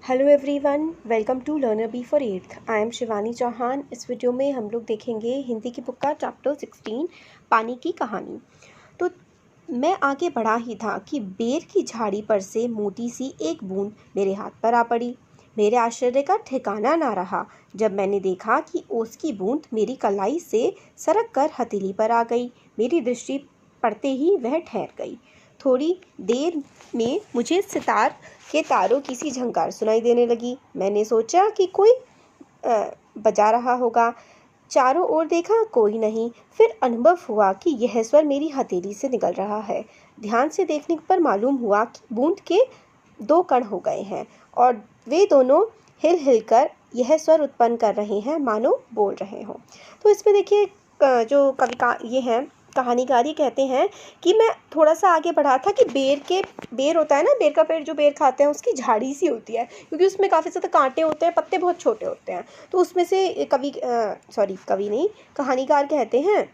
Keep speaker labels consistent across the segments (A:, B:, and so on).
A: Hello everyone, welcome to learner B for eighth. I am Shivani Chauhan. इस video में हम लोग देखेंगे हिंदी की बुक का चैप्टर 16 पानी की कहानी। तो मैं आगे बढ़ा ही था कि बेर की झाड़ी पर से मोटी सी एक बूंद मेरे हाथ पर आ पड़ी। मेरे आश्चर्य का ठिकाना ना रहा जब मैंने देखा कि ओस की बूंद मेरी कलाई से सरक कर हथेली पर आ गई। मेरी दृष्टि पड़ते ही वह ठहर गई। थोड़ी देर में मुझे सितार के तारों की सी झंकार सुनाई देने लगी। मैंने सोचा कि कोई बजा रहा होगा। चारों ओर देखा, कोई नहीं। फिर अनुभव हुआ कि यह स्वर मेरी हथेली से निकल रहा है। ध्यान से देखने पर मालूम हुआ कि बूंद के दो कण हो गए हैं और वे दोनों हिल हिल कर यह स्वर उत्पन्न कर रहे हैं, मानो बोल रहे हों। तो इसमें देखिए जो कविता ये हैं कहानीकार, ये कहते हैं कि मैं थोड़ा सा आगे बढ़ा था कि बेर होता है ना, बेर का पेड़ जो बेर खाते हैं उसकी झाड़ी सी होती है, क्योंकि उसमें काफ़ी ज़्यादा कांटे होते हैं, पत्ते बहुत छोटे होते हैं। तो उसमें से कवि नहीं, कहानीकार कहते हैं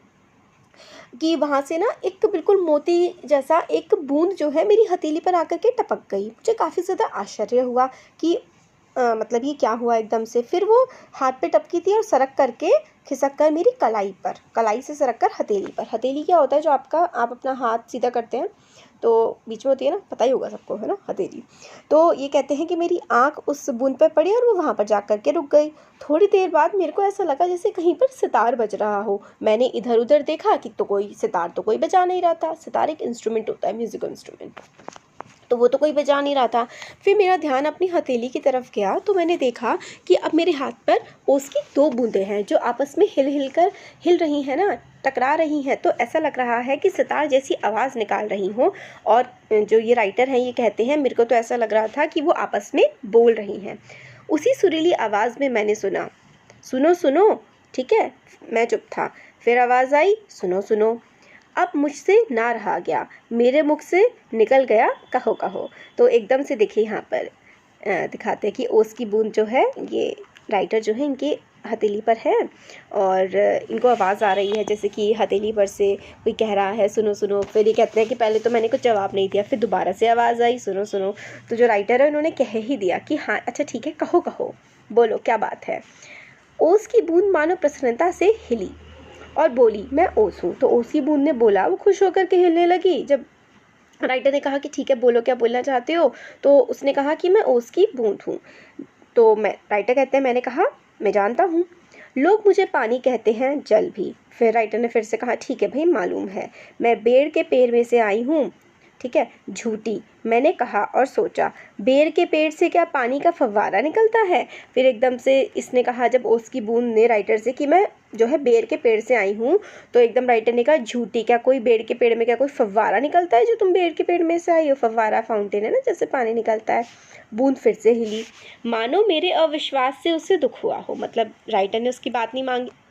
A: कि वहाँ से ना एक बिल्कुल मोती जैसा एक बूंद जो है मेरी हथेली पर आकर के टपक गई। मुझे काफ़ी ज़्यादा आश्चर्य हुआ कि मतलब ये क्या हुआ एकदम से। फिर वो हाथ पे टपकी थी और सरक करके खिसक कर मेरी कलाई से सरक कर हथेली पर। हथेली क्या होता है, जो आप अपना हाथ सीधा करते हैं तो बीच में होती है ना, पता ही होगा सबको, है ना, हथेली। तो ये कहते हैं कि मेरी आंख उस बूंद पर पड़ी और वो वहाँ पर जा कर के रुक गई। थोड़ी देर बाद मेरे को ऐसा लगा जैसे कहीं पर सितार बज रहा हो। मैंने इधर उधर देखा कि सितार तो कोई बजा नहीं रहा था। सितार एक इंस्ट्रूमेंट होता है, म्यूजिकल इंस्ट्रूमेंट, तो वो तो कोई बजा नहीं रहा था। फिर मेरा ध्यान अपनी हथेली की तरफ गया तो मैंने देखा कि अब मेरे हाथ पर ओस की दो बूंदें हैं जो आपस में हिल रही हैं ना, टकरा रही हैं। तो ऐसा लग रहा है कि सितार जैसी आवाज़ निकाल रही हों। और जो ये राइटर हैं ये कहते हैं, मेरे को तो ऐसा लग रहा था कि वो आपस में बोल रही हैं। उसी सुरीली आवाज़ में मैंने सुना, सुनो सुनो। ठीक है, मैं चुप था। फिर आवाज़ आई, सुनो सुनो। अब मुझसे ना रहा गया, मेरे मुख से निकल गया, कहो कहो। तो एकदम से देखिए यहाँ पर दिखाते हैं कि ओस की बूंद जो है, ये राइटर जो है इनके हथेली पर है और इनको आवाज़ आ रही है जैसे कि हथेली पर से कोई कह रहा है सुनो सुनो। फिर ये कहते हैं कि पहले तो मैंने कुछ जवाब नहीं दिया, फिर दोबारा से आवाज़ आई, सुनो सुनो। तो जो राइटर है उन्होंने कह ही दिया कि हाँ अच्छा ठीक है, कहो कहो, बोलो क्या बात है। ओस की बूंद मानो प्रसन्नता से हिली और बोली, मैं ओस हूँ। तो ओस की बूंद ने बोला, वो खुश होकर के हिलने लगी। जब राइटर ने कहा कि ठीक है बोलो क्या बोलना चाहते हो, तो उसने कहा कि मैं ओस की बूंद हूँ। तो राइटर कहते हैं, मैंने कहा मैं जानता हूँ, लोग मुझे पानी कहते हैं, जल भी। फिर राइटर ने फिर से कहा, ठीक है भाई, मालूम है, मैं बेर के पेड़ में से आई हूँ। ठीक है, झूठी, मैंने कहा और सोचा, बेर के पेड़ से क्या पानी का फव्वारा निकलता है। फिर एकदम से इसने कहा, जब ओस की बूंद ने राइटर से कि मैं जो है बेर के पेड़ से आई हूँ, तो एकदम राइटर ने कहा, झूठी, क्या कोई बेर के पेड़ में क्या कोई फव्वारा निकलता है जो तुम बेर के पेड़ में से आई हो। फव्वारा फाउंटेन है ना, जैसे पानी निकलता है। बूंद फिर से हिली, मानो मेरे अविश्वास से उसे दुख हुआ हो। मतलब राइटर ने उसकी बात नहीं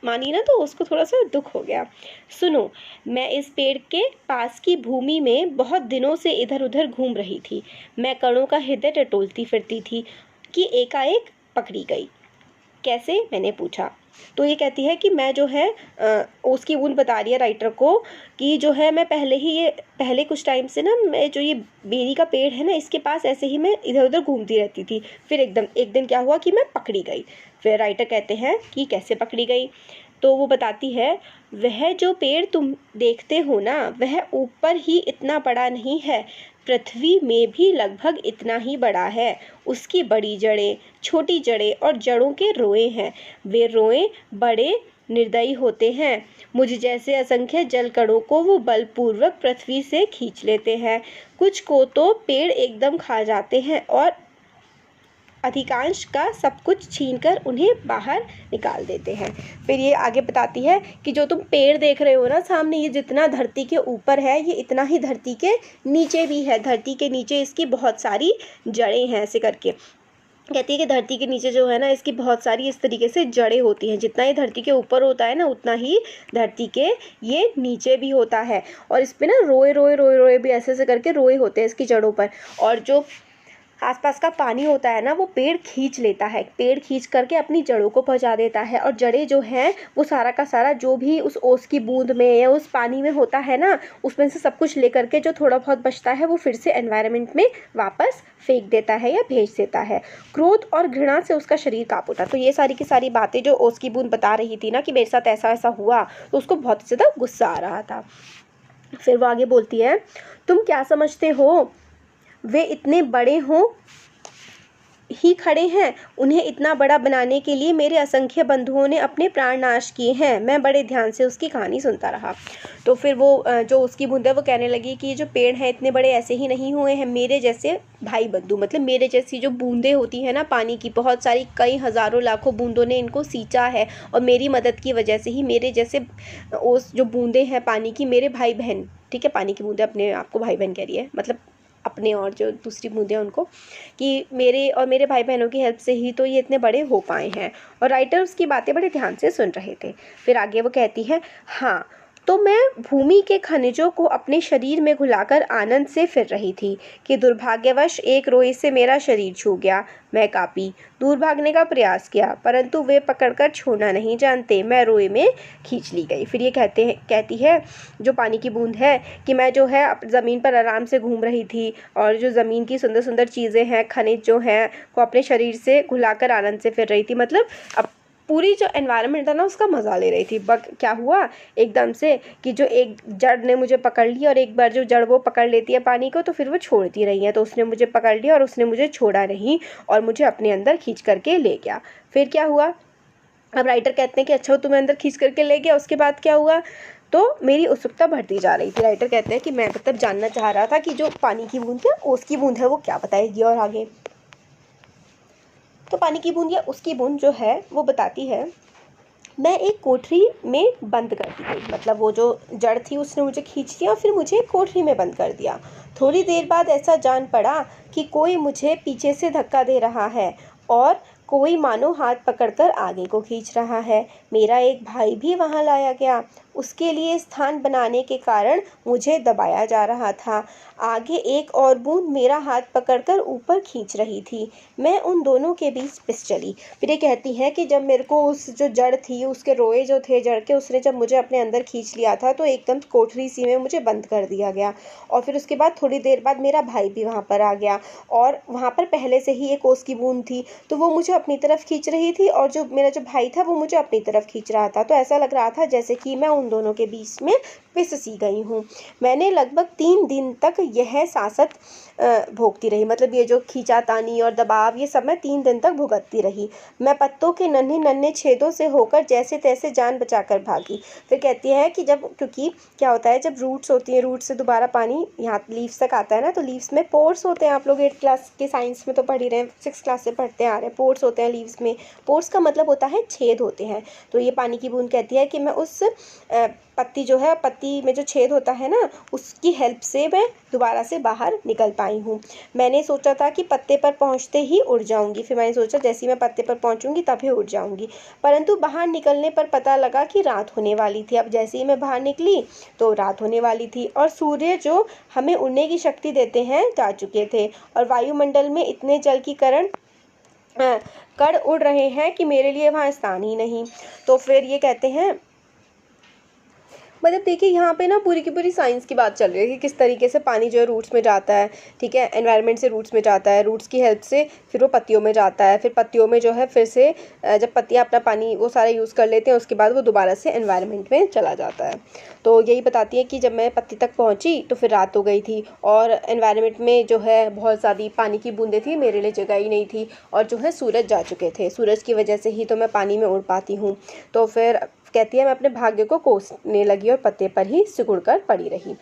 A: मानी ना, तो उसको थोड़ा सा दुख हो गया। सुनो, मैं इस पेड़ के पास की भूमि में बहुत दिनों से इधर उधर घूम रही थी। मैं कणों का हृदय टटोलती फिरती थी कि एकाएक पकड़ी गई। कैसे, मैंने पूछा। तो ये कहती है कि मैं जो है उसकी बूंद बता रही है राइटर को कि जो है मैं पहले कुछ टाइम से ना, मैं जो ये बेरी का पेड़ है ना, इसके पास ऐसे ही मैं इधर उधर घूमती रहती थी। फिर एकदम एक दिन क्या हुआ कि मैं पकड़ी गई। फिर राइटर कहते हैं कि कैसे पकड़ी गई। तो वो बताती है, वह जो पेड़ तुम देखते हो ना, वह ऊपर ही इतना बड़ा नहीं है, पृथ्वी में भी लगभग इतना ही बड़ा है। उसकी बड़ी जड़ें, छोटी जड़ें और जड़ों के रोए हैं। वे रोए बड़े निर्दयी होते हैं। मुझ जैसे असंख्य जल कणों को वो बलपूर्वक पृथ्वी से खींच लेते हैं। कुछ को तो पेड़ एकदम खा जाते हैं और अधिकांश का सब कुछ छीनकर उन्हें बाहर निकाल देते हैं। फिर ये आगे बताती है कि जो तुम पेड़ देख रहे हो ना सामने, ये जितना धरती के ऊपर है, ये इतना ही धरती के नीचे भी है। धरती के नीचे इसकी बहुत सारी जड़ें हैं। ऐसे करके कहती है कि धरती के नीचे जो है ना, इसकी बहुत सारी इस तरीके से जड़ें होती हैं। जितना ये धरती के ऊपर होता है ना, उतना ही धरती के ये नीचे भी होता है। और इस पे ना रोए रोए रोए रोए भी ऐसे ऐसे करके रोए होते हैं इसकी जड़ों पर। और जो आसपास का पानी होता है ना, वो पेड़ खींच लेता है, पेड़ खींच करके अपनी जड़ों को पहुंचा देता है, और जड़ें जो हैं वो सारा का सारा जो भी उस ओस की बूंद में या उस पानी में होता है ना, उसमें से सब कुछ लेकर के जो थोड़ा बहुत बचता है वो फिर से एनवायरनमेंट में वापस फेंक देता है या भेज देता है। क्रोध और घृणा से उसका शरीर कांप उठा। तो ये सारी की सारी बातें जो ओस की बूंद बता रही थी ना कि मेरे साथ ऐसा ऐसा हुआ, तो उसको बहुत ज़्यादा गुस्सा आ रहा था। फिर वो आगे बोलती है, तुम क्या समझते हो वे इतने बड़े हों ही खड़े हैं? उन्हें इतना बड़ा बनाने के लिए मेरे असंख्य बंधुओं ने अपने प्राण नाश किए हैं। मैं बड़े ध्यान से उसकी कहानी सुनता रहा। तो फिर वो जो उसकी बूंद है वो कहने लगी कि ये जो पेड़ हैं इतने बड़े ऐसे ही नहीं हुए हैं, मेरे जैसे भाई बंधु, मतलब मेरे जैसी जो बूंदें होती हैं ना पानी की, बहुत सारी कई हज़ारों लाखों बूंदों ने इनको सींचा है, और मेरी मदद की वजह से ही मेरे जैसे उस जो बूंदें हैं पानी की, मेरे भाई बहन, ठीक है, पानी की बूंदें अपने आप को भाई बहन कह रही है, मतलब अपने और जो दूसरी बूंदें उनको, कि मेरे और मेरे भाई बहनों की हेल्प से ही तो ये इतने बड़े हो पाए हैं। और राइटर उसकी बातें बड़े ध्यान से सुन रहे थे। फिर आगे वो कहती है, हाँ तो मैं भूमि के खनिजों को अपने शरीर में घुलाकर आनंद से फिर रही थी कि दुर्भाग्यवश एक रोई से मेरा शरीर छू गया। मैं कांपी, दूर भागने का प्रयास किया, परंतु वे पकड़कर छोड़ना नहीं जानते। मैं रोए में खींच ली गई। फिर ये कहती है जो पानी की बूंद है कि मैं जो है ज़मीन पर आराम से घूम रही थी, और जो ज़मीन की सुंदर सुंदर चीज़ें हैं, खनिज जो हैं, को अपने शरीर से घुलाकर आनंद से फिर रही थी। मतलब अब पूरी जो एनवायरनमेंट था ना उसका मज़ा ले रही थी। बट क्या हुआ एकदम से कि जो एक जड़ ने मुझे पकड़ लिया, और एक बार जो जड़ वो पकड़ लेती है पानी को तो फिर वो छोड़ती रही है। तो उसने मुझे पकड़ लिया और उसने मुझे छोड़ा नहीं, और मुझे अपने अंदर खींच करके ले गया। फिर क्या हुआ, अब राइटर कहते हैं कि अच्छा तुम्हें अंदर खींच करके ले गया, उसके बाद क्या हुआ? तो मेरी उत्सुकता बढ़ती जा रही थी। राइटर कहते हैं कि मैं मतलब जानना चाह रहा था कि जो पानी की बूंद है, ओस की बूंद है, वो क्या बताएगी और आगे। तो पानी की बूंद या उसकी बूंद जो है वो बताती है, मैं एक कोठरी में बंद कर दी गई। मतलब वो जो जड़ थी उसने मुझे खींच लिया और फिर मुझे एक कोठरी में बंद कर दिया। थोड़ी देर बाद ऐसा जान पड़ा कि कोई मुझे पीछे से धक्का दे रहा है, और कोई मानो हाथ पकड़कर आगे को खींच रहा है। मेरा एक भाई भी वहां लाया गया। उसके लिए स्थान बनाने के कारण मुझे दबाया जा रहा था। आगे एक और बूंद मेरा हाथ पकड़कर ऊपर खींच रही थी। मैं उन दोनों के बीच पिस चली। फिर ये कहती हैं कि जब मेरे को उस जो जड़ थी, उसके रोए जो थे जड़ के, उसने जब मुझे अपने अंदर खींच लिया था तो एकदम कोठरी सी में मुझे बंद कर दिया गया। और फिर उसके बाद थोड़ी देर बाद मेरा भाई भी वहाँ पर आ गया, और वहाँ पर पहले से ही एक ओस की बूंद थी, तो वो मुझे अपनी तरफ खींच रही थी, और जो मेरा जो भाई था वो मुझे अपनी तरफ खींच रहा था। तो ऐसा लग रहा था जैसे कि मैं उन दोनों के बीच में पिस सी गई हूँ। मैंने लगभग 3 दिन तक यह सांसत भोगती रही। मतलब ये जो खींचातानी और दबाव, ये सब मैं 3 दिन तक भुगतती रही। मैं पत्तों के नन्हे नन्हे छेदों से होकर जैसे तैसे जान बचाकर भागी। फिर कहती है कि जब, क्योंकि क्या होता है जब रूट्स होती हैं, रूट से दोबारा पानी यहाँ लीव्स तक आता है ना, तो लीव्स में पोर्स होते हैं। आप लोग 8th क्लास के साइंस में तो पढ़ ही रहे हैं, 6th क्लास से पढ़ते आ रहे हैं। पोर्स होते हैं लीव्स में। पोर्स का मतलब होता है छेद होते हैं। तो ये पानी की बूंद कहती है कि मैं उस पत्ती जो है, पत्ती में जो छेद होता है ना, उसकी हेल्प से मैं दोबारा से बाहर निकल पाई हूँ। मैंने सोचा था कि पत्ते पर पहुँचते ही उड़ जाऊँगी। फिर मैंने सोचा जैसे ही मैं पत्ते पर पहुँचूँगी तभी उड़ जाऊँगी, परंतु बाहर निकलने पर पता लगा कि रात होने वाली थी। अब जैसे ही मैं बाहर निकली तो रात होने वाली थी, और सूर्य जो हमें उड़ने की शक्ति देते हैं जा चुके थे, और वायुमंडल में इतने जल की कण उड़ रहे हैं कि मेरे लिए वहाँ स्थान ही नहीं। तो फिर ये कहते हैं, मतलब देखिए यहाँ पे ना पूरी की पूरी साइंस की बात चल रही है कि किस तरीके से पानी जो है रूट्स में जाता है, ठीक है, एनवायरनमेंट से रूट्स में जाता है, रूट्स की हेल्प से फिर वो पत्तियों में जाता है, फिर पत्तियों में जो है फिर से जब पत्तियाँ अपना पानी वो सारा यूज़ कर लेते हैं उसके बाद वो दोबारा से एनवायरनमेंट में चला जाता है। तो यही बताती है कि जब मैं पत्ती तक पहुँची तो फिर रात हो गई थी, और एनवायरनमेंट में जो है बहुत ज़्यादा पानी की बूंदें थी, मेरे लिए जगह ही नहीं थी, और जो है सूरज जा चुके थे। सूरज की वजह से ही तो मैं पानी में उड़ पाती हूँ। तो फिर कहती है मैं अपने भाग्य को कोसने लगी और पत्ते पर ही सिकुड़ कर पड़ी रही।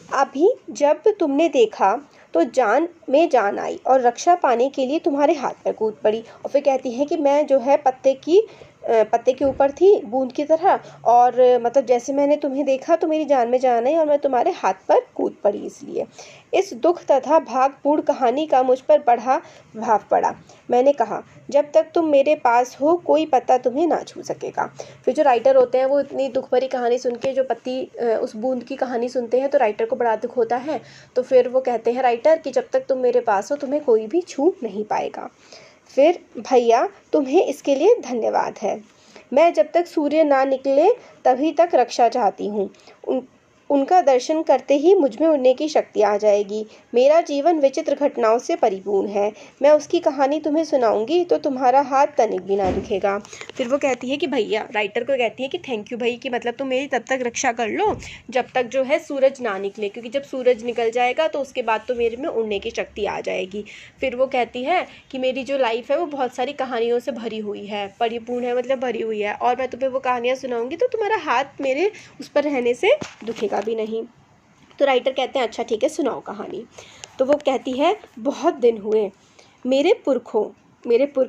A: अभी जब तुमने देखा तो जान में जान आई और रक्षा पाने के लिए तुम्हारे हाथ पर कूद पड़ी। और फिर कहती है कि मैं जो है पत्ते की पत्ते के ऊपर थी बूंद की तरह, और मतलब जैसे मैंने तुम्हें देखा तो मेरी जान में जान आई और मैं तुम्हारे हाथ पर कूद पड़ी। इसलिए इस दुख तथा भागपूर्ण कहानी का मुझ पर बड़ा प्रभाव पड़ा। मैंने कहा, जब तक तुम मेरे पास हो कोई पत्ता तुम्हें ना छू सकेगा। फिर जो राइटर होते हैं वो इतनी दुख भरी कहानी सुन के, जो पत्ती उस बूंद की कहानी सुनते हैं, तो राइटर को बड़ा दुख होता है। तो फिर वो कहते हैं राइटर कि जब तक तुम मेरे पास हो तुम्हें कोई भी छू नहीं पाएगा। फिर भैया तुम्हें इसके लिए धन्यवाद है। मैं जब तक सूर्य ना निकले तभी तक रक्षा चाहती हूँ। उनका दर्शन करते ही मुझ में उड़ने की शक्ति आ जाएगी। मेरा जीवन विचित्र घटनाओं से परिपूर्ण है। मैं उसकी कहानी तुम्हें सुनाऊंगी तो तुम्हारा हाथ तनिक भी ना दुखेगा। फिर वो कहती है कि भैया, राइटर को कहती है कि थैंक यू भाई, कि मतलब तुम मेरी तब तक रक्षा कर लो जब तक जो है सूरज ना निकले, क्योंकि जब सूरज निकल जाएगा तो उसके बाद तो मेरे में उड़ने की शक्ति आ जाएगी। फिर वो कहती है कि मेरी जो लाइफ है वो बहुत सारी कहानियों से भरी हुई है, परिपूर्ण है मतलब भरी हुई है, और मैं तुम्हें वो कहानियाँ सुनाऊंगी तो तुम्हारा हाथ मेरे उस पर रहने से दुखेगा भी नहीं। तो राइटर कहते हैं अच्छा ठीक है सुनाओ कहानी। तो वो कहती है, बहुत दिन हुए मेरे पुरखों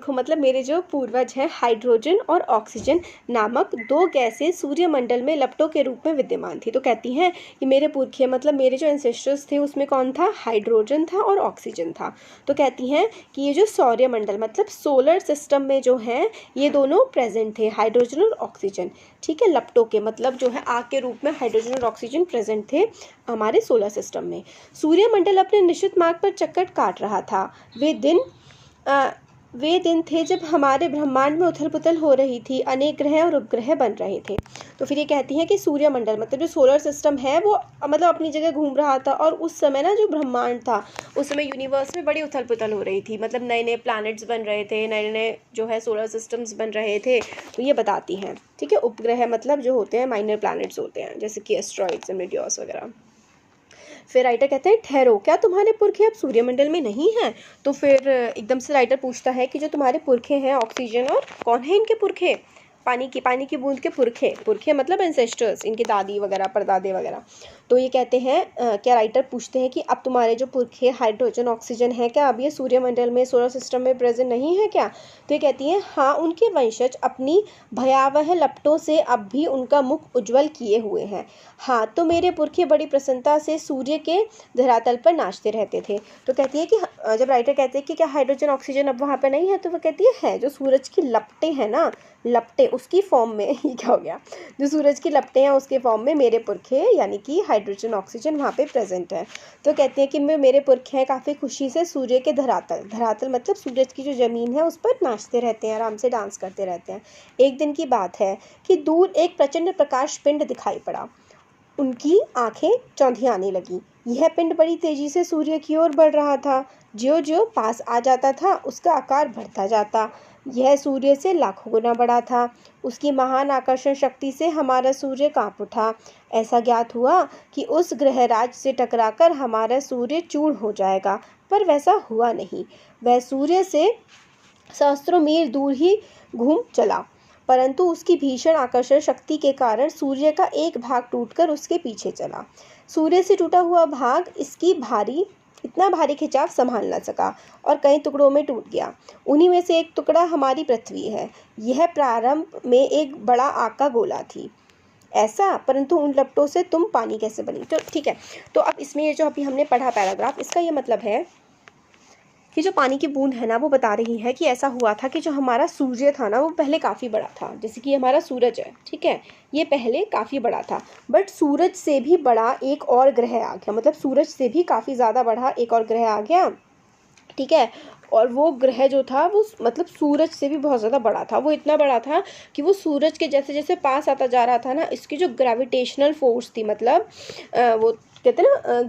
A: मतलब मेरे जो पूर्वज हैं, हाइड्रोजन और ऑक्सीजन नामक दो गैसें सूर्यमंडल में लपटों के रूप में विद्यमान थी। तो कहती हैं कि मेरे पुरखे मतलब मेरे जो एंसेस्टर्स थे उसमें कौन था, हाइड्रोजन था और ऑक्सीजन था। तो कहती हैं कि ये जो सौर्यमंडल मतलब सोलर सिस्टम में जो है ये दोनों प्रेजेंट थे, हाइड्रोजन और ऑक्सीजन। ठीक है, लपटों के मतलब जो है आग के रूप में हाइड्रोजन और ऑक्सीजन प्रेजेंट थे हमारे सोलर सिस्टम में। सूर्यमंडल अपने निश्चित मार्ग पर चक्कर काट रहा था। वे दिन थे जब हमारे ब्रह्मांड में उथल पुथल हो रही थी, अनेक ग्रह और उपग्रह बन रहे थे। तो फिर ये कहती हैं कि सूर्यमंडल मतलब जो सोलर सिस्टम है वो मतलब अपनी जगह घूम रहा था, और उस समय ना जो ब्रह्मांड था उस समय यूनिवर्स में बड़ी उथल पुथल हो रही थी, मतलब नए नए प्लैनेट्स बन रहे थे, नए नए जो है सोलर सिस्टम्स बन रहे थे। तो ये बताती हैं। ठीक है, उपग्रह मतलब जो होते हैं माइनर प्लैनेट्स होते हैं, जैसे कि एस्ट्रॉइड्स एंड मीटियोर्स वगैरह। फिर राइटर कहते हैं, ठहरो, क्या तुम्हारे पुरखे अब सूर्यमंडल में नहीं हैं? तो फिर एकदम से राइटर पूछता है कि जो तुम्हारे पुरखे हैं ऑक्सीजन, और कौन है इनके पुरखे? पानी की बूंद के पुरखे मतलब एंसेस्टर्स, इनके दादी वगैरह परदादे वगैरह। तो ये कहते हैं क्या राइटर पूछते हैं कि अब तुम्हारे जो पुरखे हाइड्रोजन ऑक्सीजन है क्या अब ये सूर्यमंडल में सोलर सिस्टम में प्रेजेंट नहीं है क्या? तो ये कहती हैं हाँ, उनके वंशज अपनी भयावह लपटों से अब भी उनका मुख उज्जवल किए हुए हैं। हाँ, तो मेरे पुरखे बड़ी प्रसन्नता से सूर्य के धरातल पर नाचते रहते थे। तो कहती है कि जब राइटर कहते हैं कि क्या हाइड्रोजन ऑक्सीजन अब वहाँ पर नहीं है, तो वो कहती है जो सूरज की लपटें हैं ना, लपटें उसकी फॉर्म में ये क्या हो गया, जो सूरज की लपटें हैं उसके फॉर्म में मेरे पुरखे यानी कि हाइड्रोजन ऑक्सीजन वहाँ पे प्रेजेंट है। तो कहते हैं कि मेरे पुरखे हैं काफ़ी खुशी से सूर्य के धरातल मतलब सूरज की जो ज़मीन है उस पर नाचते रहते हैं, आराम से डांस करते रहते हैं। एक दिन की बात है कि दूर एक प्रचंड प्रकाश पिंड दिखाई पड़ा। उनकी आंखें चौंधियाने लगी। यह पिंड बड़ी तेजी से सूर्य की ओर बढ़ रहा था। ज्यों ज्यों पास आ जाता था उसका आकार बढ़ता जाता। यह सूर्य से लाखों गुना बड़ा था। उसकी महान आकर्षण शक्ति से हमारा सूर्य कांप उठा। ऐसा ज्ञात हुआ कि उस ग्रहराज से टकराकर हमारा सूर्य चूर्ण हो जाएगा, पर वैसा हुआ नहीं। वह सूर्य से सहस्त्रों मील दूर ही घूम चला, परंतु उसकी भीषण आकर्षण शक्ति के कारण सूर्य का एक भाग टूटकर उसके पीछे चला। सूर्य से टूटा हुआ भाग इतना भारी खिंचाव संभाल न सका और कई टुकड़ों में टूट गया। उन्हीं में से एक टुकड़ा हमारी पृथ्वी है। यह प्रारंभ में एक बड़ा आग का गोला थी ऐसा, परंतु उन लपटों से तुम पानी कैसे बनी? तो ठीक है, तो अब इसमें ये जो अभी हमने पढ़ा पैराग्राफ, इसका ये मतलब है कि जो पानी की बूंद है ना वो बता रही है कि ऐसा हुआ था कि जो हमारा सूर्य था ना वो पहले काफ़ी बड़ा था, जैसे कि हमारा सूरज है, ठीक है, ये पहले काफ़ी बड़ा था, बट सूरज से भी बड़ा एक और ग्रह आ गया, मतलब सूरज से भी काफ़ी ज़्यादा बड़ा एक और ग्रह आ गया, ठीक है। और वो ग्रह जो था वो मतलब सूरज से भी बहुत ज़्यादा बड़ा था। वो इतना बड़ा था कि वो सूरज के जैसे जैसे पास आता जा रहा था ना, इसकी जो ग्रेविटेशनल फोर्स थी, मतलब वो कहते हैं ना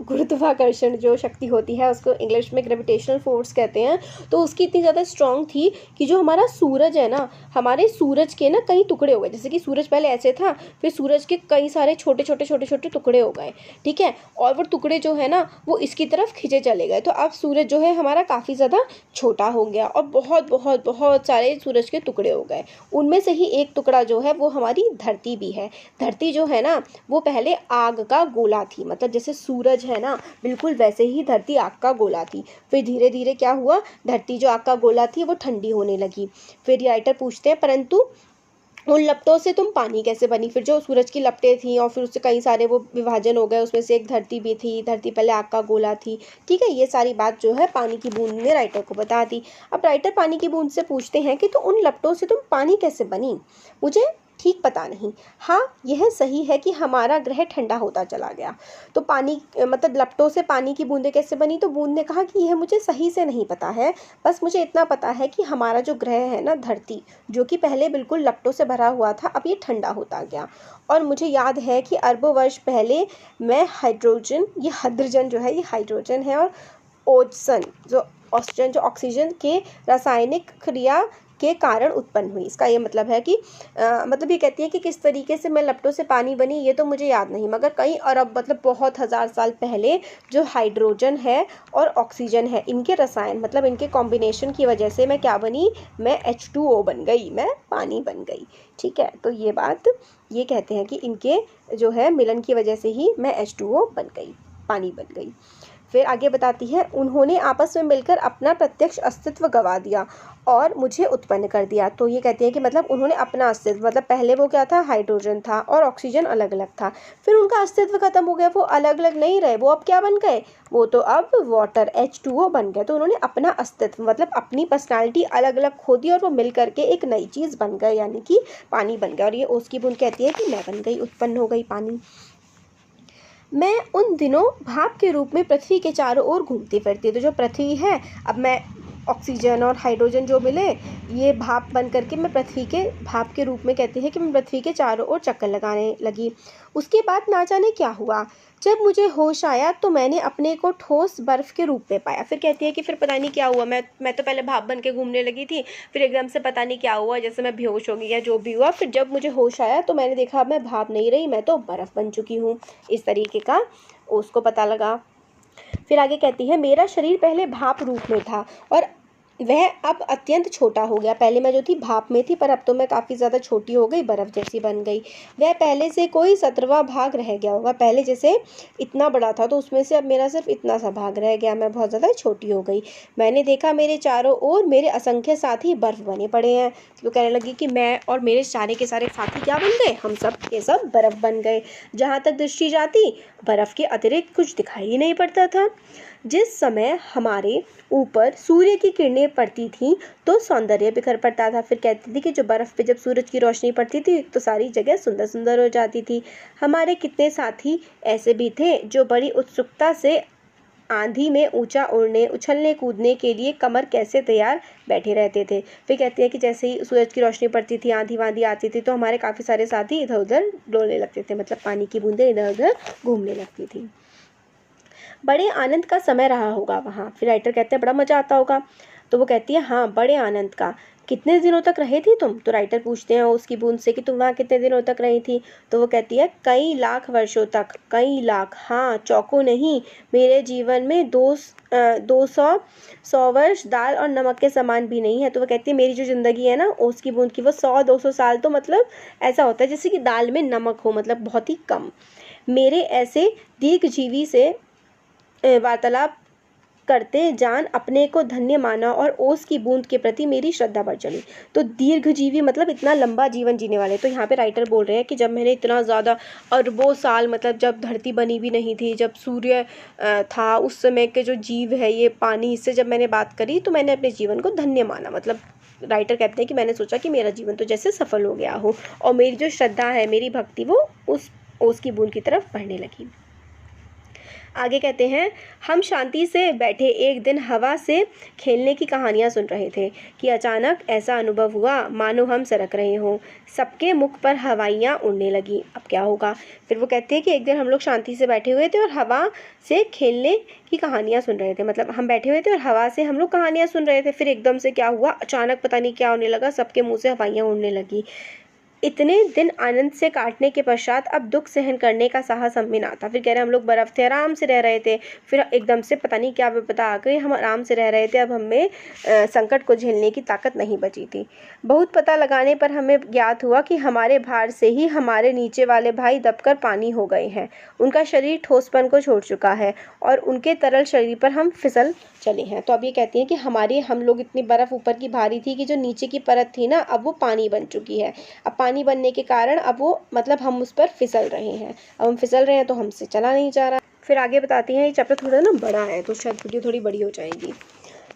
A: गुरुत्वाकर्षण जो शक्ति होती है उसको इंग्लिश में ग्रेविटेशनल फोर्स कहते हैं, तो उसकी इतनी ज़्यादा स्ट्रॉन्ग थी कि जो हमारा सूरज है ना, हमारे सूरज के ना कई टुकड़े हो गए। जैसे कि सूरज पहले ऐसे था, फिर सूरज के कई सारे छोटे छोटे टुकड़े हो गए, ठीक है, और वो टुकड़े जो है ना वो इसकी तरफ खिंचे चले गए। तो अब सूरज जो है हमारा काफ़ी ज़्यादा छोटा हो गया और बहुत बहुत बहुत सारे सूरज के टुकड़े हो गए। उनमें से ही एक टुकड़ा जो है वो हमारी धरती भी है। धरती जो है ना वो पहले आग का गोला थी, मतलब जैसे सूरज है ना, बिल्कुल वैसे ही धरती आग का गोला थी। फिर धीरे धीरे क्या हुआ, धरती जो आग का गोला थी वो ठंडी होने लगी। फिर राइटर पूछते हैं परंतु उन लपटों से तुम पानी कैसे बनी। फिर जो सूरज की लपटें थी और फिर उससे कई सारे वो विभाजन हो गए, उसमें से एक धरती भी थी, धरती पहले आग का गोला थी। ठीक है, ये सारी बात जो है पानी की बूंद ने राइटर को बता दी। अब राइटर पानी की बूंद से पूछते हैं कि तो उन लपटों से तुम पानी कैसे बनी। मुझे ठीक पता नहीं। हाँ, यह सही है कि हमारा ग्रह ठंडा होता चला गया। तो पानी मतलब लपटों से पानी की बूंदें कैसे बनी, तो बूंद ने कहा कि यह मुझे सही से नहीं पता है, बस मुझे इतना पता है कि हमारा जो ग्रह है ना धरती, जो कि पहले बिल्कुल लपटों से भरा हुआ था, अब ये ठंडा होता गया। और मुझे याद है कि अरबों वर्ष पहले मैं हाइड्रोजन, ये हाइड्रोजन जो है ये हाइड्रोजन है, और ओजोन जो ऑक्सीजन के रासायनिक क्रिया के कारण उत्पन्न हुई। इसका ये मतलब है कि मतलब ये कहती है कि किस तरीके से मैं लपटों से पानी बनी ये तो मुझे याद नहीं, मगर कई अरब मतलब बहुत हज़ार साल पहले जो हाइड्रोजन है और ऑक्सीजन है, इनके रसायन मतलब इनके कॉम्बिनेशन की वजह से मैं क्या बनी, मैं H2O बन गई, मैं पानी बन गई। ठीक है, तो ये बात ये कहते हैं कि इनके जो है मिलन की वजह से ही मैं H2O बन गई, पानी बन गई। फिर आगे बताती है, उन्होंने आपस में मिलकर अपना प्रत्यक्ष अस्तित्व गवा दिया और मुझे उत्पन्न कर दिया। तो ये कहती है कि मतलब उन्होंने अपना अस्तित्व, मतलब पहले वो क्या था, हाइड्रोजन था और ऑक्सीजन अलग अलग था, फिर उनका अस्तित्व खत्म हो गया, वो अलग अलग नहीं रहे, वो अब क्या बन गए, वो तो अब वाटर H2O बन गए। तो उन्होंने अपना अस्तित्व मतलब अपनी पर्सनालिटी अलग अलग खो दी और वो मिल करके एक नई चीज़ बन गए, यानी कि पानी बन गया। और ये ओस की बूंद कहती है कि मैं बन गई, उत्पन्न हो गई पानी। मैं उन दिनों भाप के रूप में पृथ्वी के चारों ओर घूमती फिरती। तो जो पृथ्वी है, अब मैं ऑक्सीजन और हाइड्रोजन जो मिले, ये भाप बन करके मैं पृथ्वी के भाप के रूप में कहती है कि मैं पृथ्वी के चारों ओर चक्कर लगाने लगी। उसके बाद ना जाने क्या हुआ, जब मुझे होश आया तो मैंने अपने को ठोस बर्फ के रूप में पाया। फिर कहती है कि फिर पता नहीं क्या हुआ, मैं तो पहले भाप बन के घूमने लगी थी, फिर एकदम से पता नहीं क्या हुआ, जैसे मैं बेहोश हो गई या जो भी हुआ, फिर जब मुझे होश आया तो मैंने देखा मैं भाप नहीं रही, मैं तो बर्फ़ बन चुकी हूँ। इस तरीके का उसको पता लगा। फिर आगे कहती है, मेरा शरीर पहले भाप रूप में था और वह अब अत्यंत छोटा हो गया। पहले मैं जो थी भाप में थी, पर अब तो मैं काफ़ी ज़्यादा छोटी हो गई, बर्फ़ जैसी बन गई। वह पहले से कोई 17वां भाग रह गया होगा। पहले जैसे इतना बड़ा था तो उसमें से अब मेरा सिर्फ इतना सा भाग रह गया, मैं बहुत ज़्यादा छोटी हो गई। मैंने देखा मेरे चारों ओर मेरे असंख्य साथी बर्फ़ बने पड़े हैं। तो कहने लगी कि मैं और मेरे सारे के सारे साथी क्या बन गए, हम सब के सब बर्फ़ बन गए। जहाँ तक दृष्टि जाती, बर्फ़ के अतिरिक्त कुछ दिखाई ही नहीं पड़ता था। जिस समय हमारे ऊपर सूर्य की किरणें पड़ती थीं तो सौंदर्य बिखर पड़ता था। फिर कहती थी कि जो बर्फ़ पे जब सूरज की रोशनी पड़ती थी तो सारी जगह सुंदर सुंदर हो जाती थी। हमारे कितने साथी ऐसे भी थे जो बड़ी उत्सुकता से आंधी में ऊंचा उड़ने, उछलने कूदने के लिए कमर कैसे तैयार बैठे रहते थे। फिर कहती है कि जैसे ही सूरज की रोशनी पड़ती थी, आंधी वांधी आती थी, तो हमारे काफ़ी सारे साथी इधर उधर डोलने लगते थे, मतलब पानी की बूंदें इधर उधर घूमने लगती थी। बड़े आनंद का समय रहा होगा वहाँ। फिर राइटर कहते हैं बड़ा मज़ा आता होगा। तो वो कहती है हाँ, बड़े आनंद का। कितने दिनों तक रहे थी तुम? तो राइटर पूछते हैं उसकी बूंद से कि तुम वहाँ कितने दिनों तक रही थी? तो वो कहती है कई लाख वर्षों तक। कई लाख, हाँ, चौको नहीं। मेरे जीवन में 200 वर्ष दाल और नमक के समान भी नहीं है। तो वो कहती है मेरी जो ज़िंदगी है ना ओस की बूंद की, वो 100-200 साल तो मतलब ऐसा होता है जैसे कि दाल में नमक हो, मतलब बहुत ही कम। मेरे ऐसे दीर्घजीवी से वार्तालाप करते जान अपने को धन्य माना और ओस की बूंद के प्रति मेरी श्रद्धा बढ़ चली। तो दीर्घजीवी मतलब इतना लंबा जीवन जीने वाले। तो यहाँ पे राइटर बोल रहे हैं कि जब मैंने इतना ज़्यादा अरबों साल, मतलब जब धरती बनी भी नहीं थी, जब सूर्य था, उस समय के जो जीव है ये पानी, इससे जब मैंने बात करी तो मैंने अपने जीवन को धन्य माना। मतलब राइटर कहते हैं कि मैंने सोचा कि मेरा जीवन तो जैसे सफल हो गया हो और मेरी जो श्रद्धा है, मेरी भक्ति, वो उस ओस की बूंद की तरफ बढ़ने लगी। आगे कहते हैं, हम शांति से बैठे एक दिन हवा से खेलने की कहानियाँ सुन रहे थे कि अचानक ऐसा अनुभव हुआ मानो हम सरक रहे हों। सबके मुख पर हवाइयाँ उड़ने लगी। अब क्या होगा? फिर वो कहते हैं कि एक दिन हम लोग शांति से बैठे हुए थे और हवा से खेलने की कहानियाँ सुन रहे थे। मतलब हम बैठे हुए थे और हवा से हम लोग कहानियाँ सुन रहे थे। फिर एकदम से क्या हुआ, अचानक पता नहीं क्या होने लगा, सबके मुँह से हवाइयाँ उड़ने लगी। इतने दिन आनंद से काटने के पश्चात अब दुख सहन करने का साहस हम में ना था। फिर कह रहे हम लोग बर्फ़ थे, आराम से रह रहे थे, फिर एकदम से पता नहीं क्या विपदा आ गई, हम आराम से रह रहे थे, अब हमें संकट को झेलने की ताकत नहीं बची थी। बहुत पता लगाने पर हमें ज्ञात हुआ कि हमारे भार से ही हमारे नीचे वाले भाई दबकर पानी हो गए हैं। उनका शरीर ठोसपन को छोड़ चुका है और उनके तरल शरीर पर हम फिसल चले हैं। तो अब ये कहती हैं कि हम लोग इतनी बर्फ़ ऊपर की भारी थी कि जो नीचे की परत थी ना, अब वो पानी बन चुकी है। अब पानी बनने के कारण अब वो मतलब हम उस पर फिसल रहे हैं, अब हम फिसल रहे हैं तो हमसे चला नहीं जा रहा। फिर आगे बताती हैं, ये चैप्टर थोड़ा ना बड़ा है तो शायद वीडियो थोड़ी बड़ी हो जाएगी।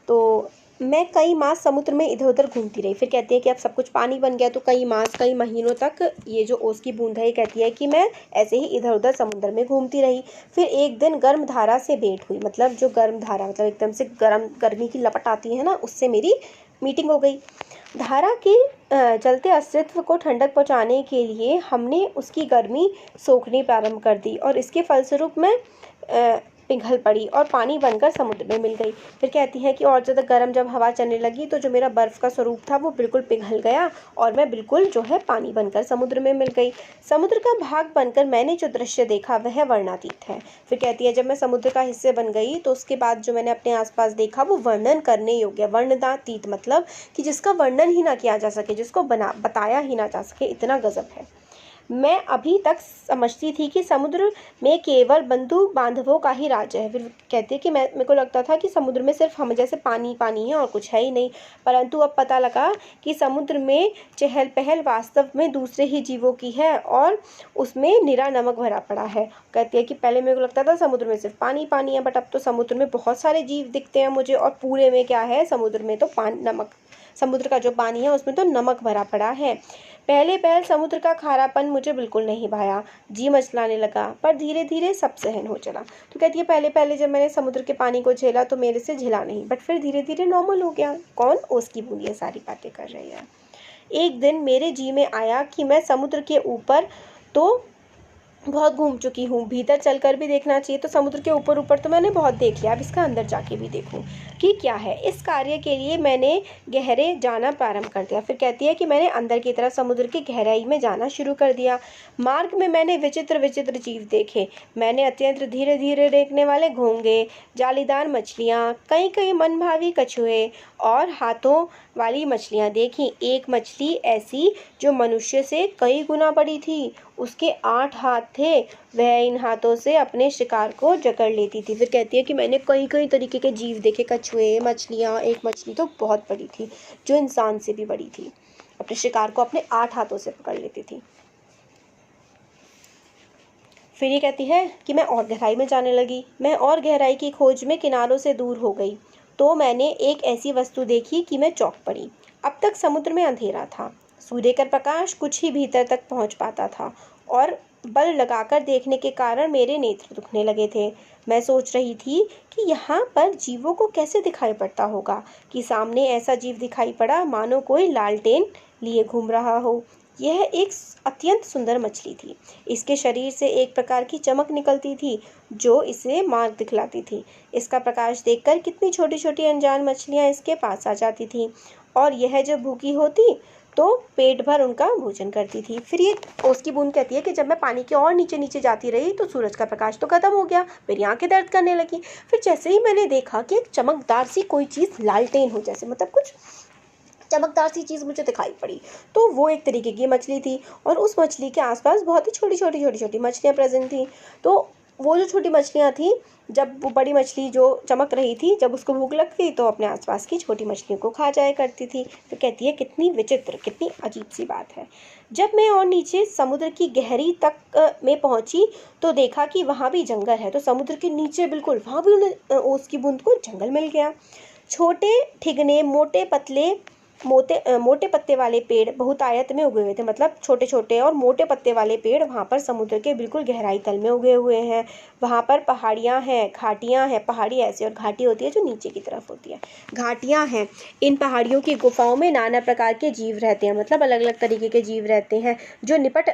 A: तो मैं कई मास समुद्र में इधर उधर घूमती रही। फिर कहती है कि अब सब कुछ पानी बन गया तो कई मास कई महीनों तक ये जो ओस की बूंद है, ये कहती है कि मैं ऐसे ही इधर उधर समुद्र में घूमती रही। फिर एक दिन गर्म धारा से भेंट हुई, मतलब जो गर्म धारा मतलब एकदम से गर्मी की लपट आती है ना, उससे मेरी मीटिंग हो गई। धारा के चलते अस्तित्व को ठंडक पहुंचाने के लिए हमने उसकी गर्मी सोखनी प्रारंभ कर दी और इसके फलस्वरूप मैं पिघल पड़ी और पानी बनकर समुद्र में मिल गई। फिर कहती है कि और ज़्यादा गर्म जब हवा चलने लगी तो जो मेरा बर्फ़ का स्वरूप था वो बिल्कुल पिघल गया और मैं बिल्कुल जो है पानी बनकर समुद्र में मिल गई। समुद्र का भाग बनकर मैंने जो दृश्य देखा वह वर्णनातीत है। फिर कहती है जब मैं समुद्र का हिस्से बन गई तो उसके बाद जो मैंने अपने आसपास देखा वो वर्णन करने योग्य, वर्णनातीत मतलब कि जिसका वर्णन ही ना किया जा सके, जिसको बताया ही ना जा सके, इतना गजब है। मैं अभी तक समझती थी कि समुद्र में केवल बंधु बांधवों का ही राज्य है। फिर कहती है कि मेरे को लगता था कि समुद्र में सिर्फ हम जैसे पानी पानी है और कुछ है ही नहीं, परंतु अब पता लगा कि समुद्र में चहल पहल वास्तव में दूसरे ही जीवों की है और उसमें निरा नमक भरा पड़ा है। कहती है कि पहले मेरे को लगता था समुद्र में सिर्फ पानी पानी है, बट अब तो समुद्र में बहुत सारे जीव दिखते हैं मुझे और पूरे में क्या है, समुद्र में तो नमक, समुद्र का जो पानी है उसमें तो नमक भरा पड़ा है। पहले पहल समुद्र का खारापन मुझे बिल्कुल नहीं भाया, जी मचलाने लगा, पर धीरे धीरे सब सहन हो चला। तो कहती है पहले पहले जब मैंने समुद्र के पानी को झेला तो मेरे से झिला नहीं, बट फिर धीरे धीरे नॉर्मल हो गया। कौन? ओस की बूंद ये सारी बातें कर रही है। एक दिन मेरे जी में आया कि मैं समुद्र के ऊपर तो बहुत घूम चुकी हूँ, भीतर चलकर भी देखना चाहिए। तो समुद्र के ऊपर ऊपर तो मैंने बहुत देख लिया, अब इसका अंदर जाके भी देखूँ कि क्या है। इस कार्य के लिए मैंने गहरे जाना प्रारंभ कर दिया। फिर कहती है कि मैंने अंदर की तरफ समुद्र की गहराई में जाना शुरू कर दिया। मार्ग में मैंने विचित्र विचित्र जीव देखे। मैंने अत्यंत धीरे धीरे रेंगने वाले घोंगे, जालीदार मछलियाँ, कई कई मनभावी कछुए और हाथों वाली मछलियाँ देखी। एक मछली ऐसी जो मनुष्य से कई गुना बड़ी थी, उसके 8 हाथ थे, वह इन हाथों से अपने शिकार को जकड़ लेती थी। फिर कहती है कि मैंने कई कई तरीके के जीव देखे, कछुए, मछलियाँ, एक मछली तो बहुत बड़ी थी जो इंसान से भी बड़ी थी, अपने शिकार को अपने 8 हाथों से पकड़ लेती थी। फिर ये कहती है कि मैं और गहराई में जाने लगी। मैं और गहराई की खोज में किनारों से दूर हो गई तो मैंने एक ऐसी वस्तु देखी कि मैं चौंक पड़ी। अब तक समुद्र में अंधेरा था, सूर्य का प्रकाश कुछ ही भीतर तक पहुंच पाता था और बल लगाकर देखने के कारण मेरे नेत्र दुखने लगे थे। मैं सोच रही थी कि यहाँ पर जीवों को कैसे दिखाई पड़ता होगा कि सामने ऐसा जीव दिखाई पड़ा मानो कोई लालटेन लिए घूम रहा हो। यह एक अत्यंत सुंदर मछली थी। इसके शरीर से एक प्रकार की चमक निकलती थी जो इसे मार्ग दिखलाती थी। इसका प्रकाश देखकर कितनी छोटी छोटी अनजान मछलियाँ इसके पास आ जाती थीं और यह जब भूखी होती तो पेट भर उनका भोजन करती थी। फिर ये ओस की बूंद कहती है कि जब मैं पानी के और नीचे नीचे जाती रही तो सूरज का प्रकाश तो खत्म हो गया, मेरी आंखें दर्द करने लगी। फिर जैसे ही मैंने देखा कि एक चमकदार सी कोई चीज़ लालटेन हो जैसे, मतलब कुछ चमकदार सी चीज़ मुझे दिखाई पड़ी, तो वो एक तरीके की मछली थी और उस मछली के आसपास बहुत ही छोटी छोटी छोटी छोटी मछलियाँ प्रेजेंट थी। तो वो जो छोटी मछलियाँ थी, जब वो बड़ी मछली जो चमक रही थी, जब उसको भूख लगती तो अपने आसपास की छोटी मछलियों को खा जाया करती थी। तो कहती है कितनी विचित्र, कितनी अजीब सी बात है। जब मैं और नीचे समुद्र की गहरी तक में पहुंची तो देखा कि वहाँ भी जंगल है। तो समुद्र के नीचे बिल्कुल वहाँ भी उन्हें ओस की बूंद को जंगल मिल गया। छोटे ठिगने मोटे पत्ते वाले पेड़ बहुतायत में उगे हुए थे, मतलब छोटे छोटे और मोटे पत्ते वाले पेड़ वहाँ पर समुद्र के बिल्कुल गहराई तल में उगे हुए हैं। वहाँ पर पहाड़ियाँ हैं, घाटियाँ हैं। पहाड़ी ऐसी और घाटी होती है जो नीचे की तरफ होती है, घाटियाँ हैं। इन पहाड़ियों की गुफाओं में नाना प्रकार के जीव रहते हैं, मतलब अलग अलग तरीके के जीव रहते हैं जो निपट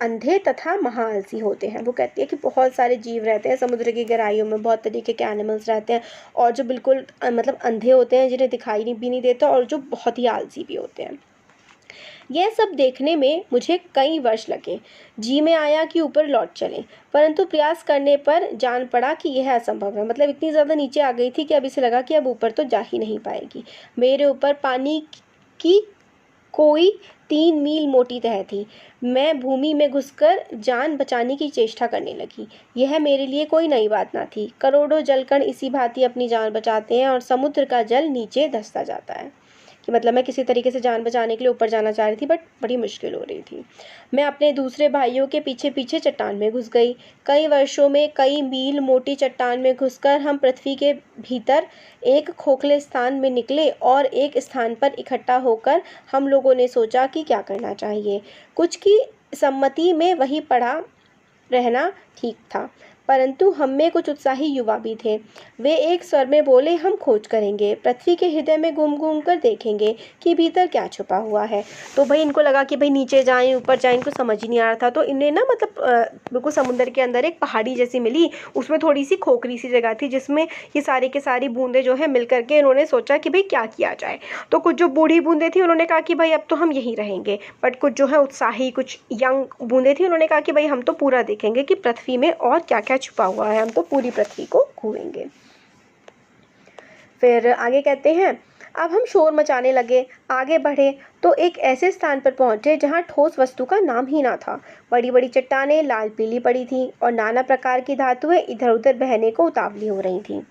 A: अंधे तथा महाआलसी होते हैं। वो कहती है कि बहुत सारे जीव रहते हैं समुद्र की गहराइयों में, बहुत तरीके के एनिमल्स रहते हैं और जो बिल्कुल मतलब अंधे होते हैं, जिन्हें दिखाई भी नहीं देता, और जो बहुत ही आलसी भी होते हैं। यह सब देखने में मुझे कई वर्ष लगे। जी में आया कि ऊपर लौट चलें, परंतु प्रयास करने पर जान पड़ा कि यह असंभव है। मतलब इतनी ज़्यादा नीचे आ गई थी कि अब इसे लगा कि अब ऊपर तो जा ही नहीं पाएगी। मेरे ऊपर पानी की कोई 3 मील मोटी तह थी। मैं भूमि में घुसकर जान बचाने की चेष्टा करने लगी। यह मेरे लिए कोई नई बात न थी। करोड़ों जलकण इसी भांति अपनी जान बचाते हैं और समुद्र का जल नीचे धंसता जाता है। कि मतलब मैं किसी तरीके से जान बचाने के लिए ऊपर जाना चाह रही थी, बट बड़ी मुश्किल हो रही थी। मैं अपने दूसरे भाइयों के पीछे पीछे चट्टान में घुस गई। कई वर्षों में कई मील मोटी चट्टान में घुसकर हम पृथ्वी के भीतर एक खोखले स्थान में निकले और एक स्थान पर इकट्ठा होकर हम लोगों ने सोचा कि क्या करना चाहिए। कुछ की सम्मति में वहीं पड़ा रहना ठीक था, परंतु हम में कुछ उत्साही युवा भी थे। वे एक स्वर में बोले, हम खोज करेंगे, पृथ्वी के हृदय में घूम घूम कर देखेंगे कि भीतर क्या छुपा हुआ है। तो भाई इनको लगा कि भाई नीचे जाएं ऊपर जाएं, इनको समझ ही नहीं आ रहा था। तो इन्हें ना मतलब बिल्कुल समुद्र के अंदर एक पहाड़ी जैसी मिली, उसमें थोड़ी सी खोखरी सी जगह थी जिसमें ये सारी के सारी बूंदें जो है मिल करके इन्होंने सोचा कि भाई क्या किया जाए। तो कुछ जो बूढ़ी बूंदें थी उन्होंने कहा कि भाई अब तो हम यहीं रहेंगे, बट कुछ जो है उत्साही कुछ यंग बूंदें थी उन्होंने कहा कि भाई हम तो पूरा देखेंगे कि पृथ्वी में और क्या क्या छुपा हुआ है, हम तो पूरी पृथ्वी को घूमेंगे। फिर आगे कहते हैं, अब हम शोर मचाने लगे। आगे बढ़े तो एक ऐसे स्थान पर पहुंचे जहां ठोस वस्तु का नाम ही ना था। बड़ी बड़ी चट्टानें लाल पीली पड़ी थीं और नाना प्रकार की धातुएं इधर उधर बहने को उतावली हो रही थीं।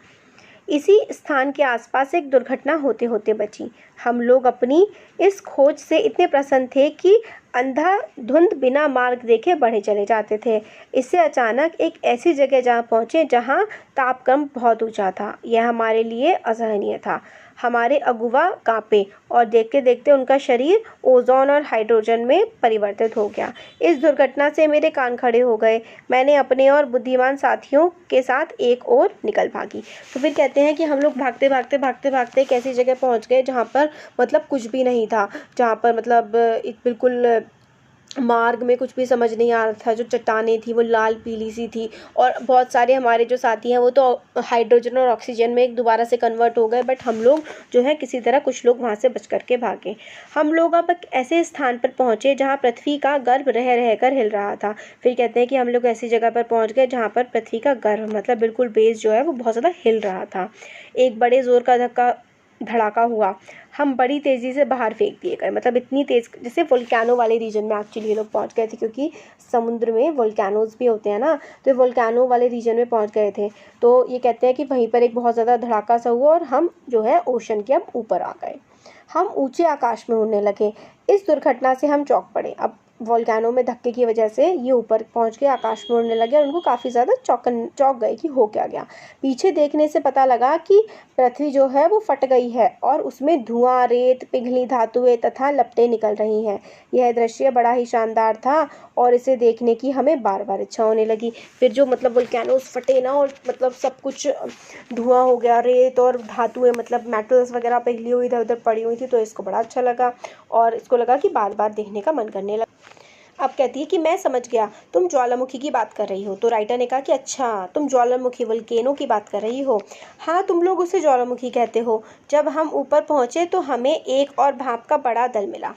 A: इसी स्थान के आसपास एक दुर्घटना होते होते बची। हम लोग अपनी इस खोज से इतने प्रसन्न थे कि अंधाधुंध बिना मार्ग देखे बढ़े चले जाते थे। इससे अचानक एक ऐसी जगह जा पहुँचे जहाँ तापक्रम बहुत ऊंचा था। यह हमारे लिए असहनीय था। हमारे अगुआ कांपे और देखते देखते उनका शरीर ओजोन और हाइड्रोजन में परिवर्तित हो गया। इस दुर्घटना से मेरे कान खड़े हो गए। मैंने अपने और बुद्धिमान साथियों के साथ एक ओर निकल भागी। तो फिर कहते हैं कि हम लोग भागते भागते भागते भागते एक ऐसी जगह पहुंच गए जहाँ पर मतलब कुछ भी नहीं था, जहाँ पर मतलब बिल्कुल मार्ग में कुछ भी समझ नहीं आ रहा था। जो चट्टानें थी वो लाल पीली सी थी और बहुत सारे हमारे जो साथी हैं वो तो हाइड्रोजन और ऑक्सीजन में एक दोबारा से कन्वर्ट हो गए, बट हम लोग जो है किसी तरह कुछ लोग वहाँ से बच करके भागे। हम लोग अब एक ऐसे स्थान पर पहुँचे जहाँ पृथ्वी का गर्भ रह रह कर हिल रहा था। फिर कहते हैं कि हम लोग ऐसी जगह पर पहुँच गए जहाँ पर पृथ्वी का गर्भ मतलब बिल्कुल बेस जो है वो बहुत ज़्यादा हिल रहा था। एक बड़े ज़ोर का धड़ाका हुआ। हम बड़ी तेज़ी से बाहर फेंक दिए गए, मतलब इतनी तेज़, जैसे वोल्केनो वाले रीजन में एक्चुअली ये लोग पहुंच गए थे, क्योंकि समुद्र में वोल्केनोज भी होते हैं ना, तो ये वोल्केनो वाले रीजन में पहुंच गए थे। तो ये कहते हैं कि वहीं पर एक बहुत ज़्यादा धड़ाका सा हुआ और हम जो है ओशन के अब ऊपर आ गए। हम ऊंचे आकाश में उड़ने लगे। इस दुर्घटना से हम चौंक पड़े। अब वोल्केनो में धक्के की वजह से ये ऊपर पहुंच के आकाश में उड़ने लगे और उनको काफ़ी ज़्यादा चौंक गए कि हो क्या गया। पीछे देखने से पता लगा कि पृथ्वी जो है वो फट गई है और उसमें धुआं, रेत, पिघली धातुएं तथा लपटें निकल रही हैं। यह दृश्य बड़ा ही शानदार था और इसे देखने की हमें बार बार इच्छा होने लगी। फिर जो मतलब वोल्केनोज फटे ना और मतलब सब कुछ धुआं हो गया, रेत और धातुएं मतलब मेटल्स वगैरह पिघली हुई इधर उधर पड़ी हुई थी, तो इसको बड़ा अच्छा लगा और इसको लगा कि बार बार देखने का मन करने लगा। अब कहती है कि मैं समझ गया, तुम ज्वालामुखी की बात कर रही हो। तो राइटर ने कहा कि अच्छा, तुम ज्वालामुखी वोल्केनो की बात कर रही हो। हाँ, तुम लोग उसे ज्वालामुखी कहते हो। जब हम ऊपर पहुंचे तो हमें एक और भाप का बड़ा दल मिला।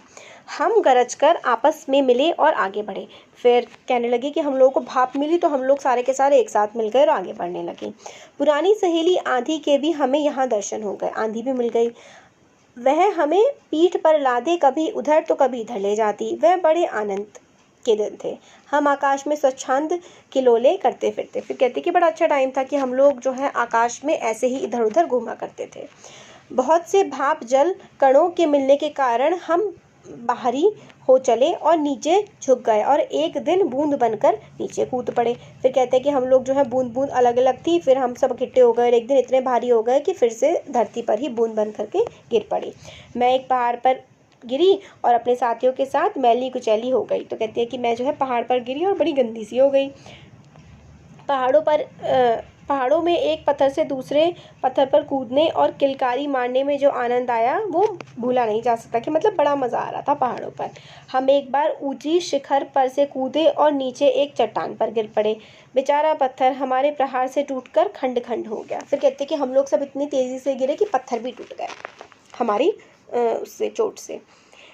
A: हम गरजकर आपस में मिले और आगे बढ़े। फिर कहने लगे कि हम लोगों को भाप मिली तो हम लोग सारे के सारे एक साथ मिल गए और आगे बढ़ने लगे। पुरानी सहेली आंधी के भी हमें यहाँ दर्शन हो गए। आंधी भी मिल गई। वह हमें पीठ पर लादे कभी उधर तो कभी इधर ले जाती। वह बड़े आनंद के दिन थे। हम आकाश में स्वच्छंद किलोले करते फिरते। फिर कहते कि बड़ा अच्छा टाइम था कि हम लोग जो है आकाश में ऐसे ही इधर उधर घूमा करते थे। बहुत से भाप जल कणों के मिलने के कारण हम बाहरी हो चले और नीचे झुक गए और एक दिन बूंद बनकर नीचे कूद पड़े। फिर कहते हैं कि हम लोग जो है बूंद बूंद अलग अलग थी, फिर हम सब इकट्ठे हो गए और एक दिन इतने भारी हो गए कि फिर से धरती पर ही बूंद बन करके गिर पड़ी। मैं एक पहाड़ पर गिरी और अपने साथियों के साथ मैली कुचैली हो गई। तो कहती है कि मैं जो है पहाड़ पर गिरी और बड़ी गंदी सी हो गई। पहाड़ों में एक पत्थर से दूसरे पत्थर पर कूदने और किलकारी मारने में जो आनंद आया वो भूला नहीं जा सकता, कि मतलब बड़ा मज़ा आ रहा था पहाड़ों पर। हम एक बार ऊंची शिखर पर से कूदे और नीचे एक चट्टान पर गिर पड़े। बेचारा पत्थर हमारे प्रहार से टूटकर खंड खंड हो गया। फिर कहते कि हम लोग सब इतनी तेज़ी से गिरे कि पत्थर भी टूट गए हमारी उससे चोट से।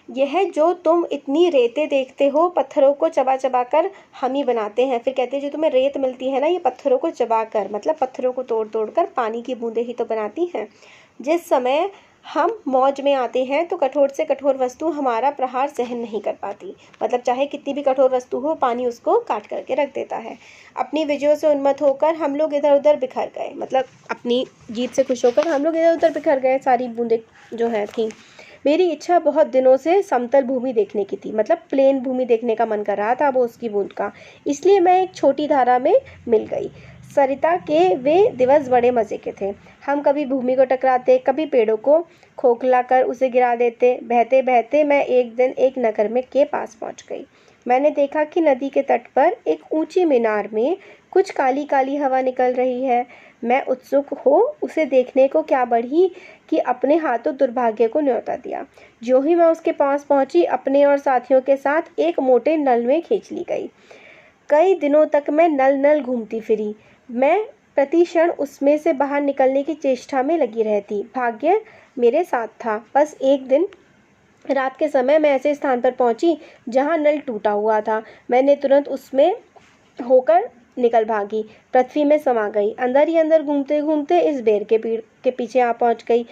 A: यह जो तुम इतनी रेतें देखते हो, पत्थरों को चबा चबा कर हम ही बनाते हैं। फिर कहते हैं जो तुम्हें रेत मिलती है ना, ये पत्थरों को चबा कर, मतलब पत्थरों को तोड़ तोड़ कर पानी की बूंदें ही तो बनाती हैं। जिस समय हम मौज में आते हैं तो कठोर से कठोर वस्तु हमारा प्रहार सहन नहीं कर पाती। मतलब चाहे कितनी भी कठोर वस्तु हो, पानी उसको काट करके रख देता है। अपनी विजयों से उन्मत्त होकर हम लोग इधर उधर बिखर गए, मतलब अपनी जीत से खुश होकर हम लोग इधर उधर बिखर गए, सारी बूंदें जो है थी। मेरी इच्छा बहुत दिनों से समतल भूमि देखने की थी, मतलब प्लेन भूमि देखने का मन कर रहा था वो उसकी बूंद का। इसलिए मैं एक छोटी धारा में मिल गई। सरिता के वे दिवस बड़े मज़े के थे। हम कभी भूमि को टकराते, कभी पेड़ों को खोखला कर उसे गिरा देते। बहते बहते मैं एक दिन एक नगर में के पास पहुंच गई। मैंने देखा कि नदी के तट पर एक ऊंची मीनार में कुछ काली काली हवा निकल रही है। मैं उत्सुक हो उसे देखने को क्या बढ़ी कि अपने हाथों दुर्भाग्य को न्योता दिया। ज्यों ही मैं उसके पास पहुंची, अपने और साथियों के साथ एक मोटे नल में खींच ली गई। कई दिनों तक मैं नल नल घूमती फिरी। मैं प्रति क्षण उसमें से बाहर निकलने की चेष्टा में लगी रहती। भाग्य मेरे साथ था। बस एक दिन रात के समय मैं ऐसे स्थान पर पहुंची जहां नल टूटा हुआ था। मैंने तुरंत उसमें होकर निकल भागी, पृथ्वी में समा गई। अंदर ही अंदर घूमते घूमते इस बेर के पेड़ के पीछे आ पहुंच गई।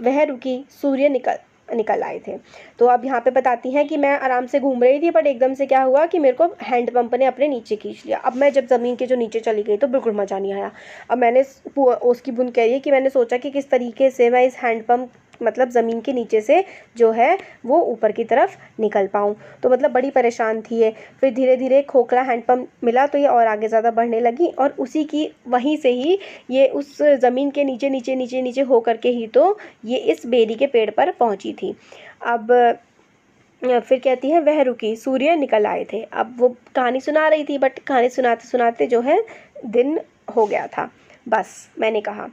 A: वह रुकी, सूर्य निकल आए थे। तो अब यहाँ पे बताती हैं कि मैं आराम से घूम रही थी, बट एकदम से क्या हुआ कि मेरे को हैंडपंप ने अपने नीचे खींच लिया। अब मैं जब ज़मीन के जो नीचे चली गई तो बिल्कुल मज़ा नहीं आया। अब मैंने उसकी बूंद कह रही है कि मैंने सोचा कि किस तरीके से मैं इस हैंडपंप मतलब ज़मीन के नीचे से जो है वो ऊपर की तरफ निकल पाऊँ। तो मतलब बड़ी परेशान थी ये। फिर धीरे धीरे खोखला हैंडपंप मिला तो ये और आगे ज़्यादा बढ़ने लगी, और उसी की वहीं से ही ये उस ज़मीन के नीचे नीचे नीचे नीचे हो करके ही तो ये इस बेरी के पेड़ पर पहुंची थी। अब फिर कहती है वह रुकी, सूर्य निकल आए थे। अब वो कहानी सुना रही थी, बट कहानी सुनाते सुनाते जो है दिन हो गया था। बस मैंने कहा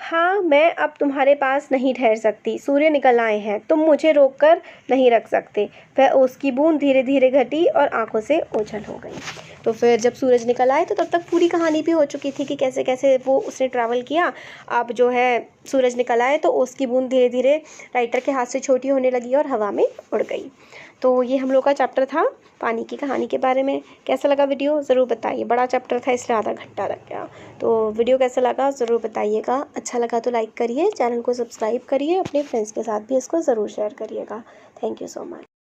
A: हाँ, मैं अब तुम्हारे पास नहीं ठहर सकती। सूर्य निकल आए हैं, तुम मुझे रोक कर नहीं रख सकते। वह उसकी बूंद धीरे धीरे घटी और आंखों से ओझल हो गई। तो फिर जब सूरज निकल आए तो तब तक पूरी कहानी भी हो चुकी थी कि कैसे कैसे वो उसने ट्रैवल किया। अब जो है सूरज निकल आए तो उसकी बूंद धीरे धीरे राइटर के हाथ से छोटी होने लगी और हवा में उड़ गई। तो ये हम लोग का चैप्टर था पानी की कहानी के बारे में। कैसा लगा वीडियो ज़रूर बताइए। बड़ा चैप्टर था इसलिए आधा घंटा लग गया। तो वीडियो कैसा लगा ज़रूर बताइएगा। अच्छा लगा तो लाइक करिए, चैनल को सब्सक्राइब करिए, अपने फ्रेंड्स के साथ भी इसको ज़रूर शेयर करिएगा। Thank you so much.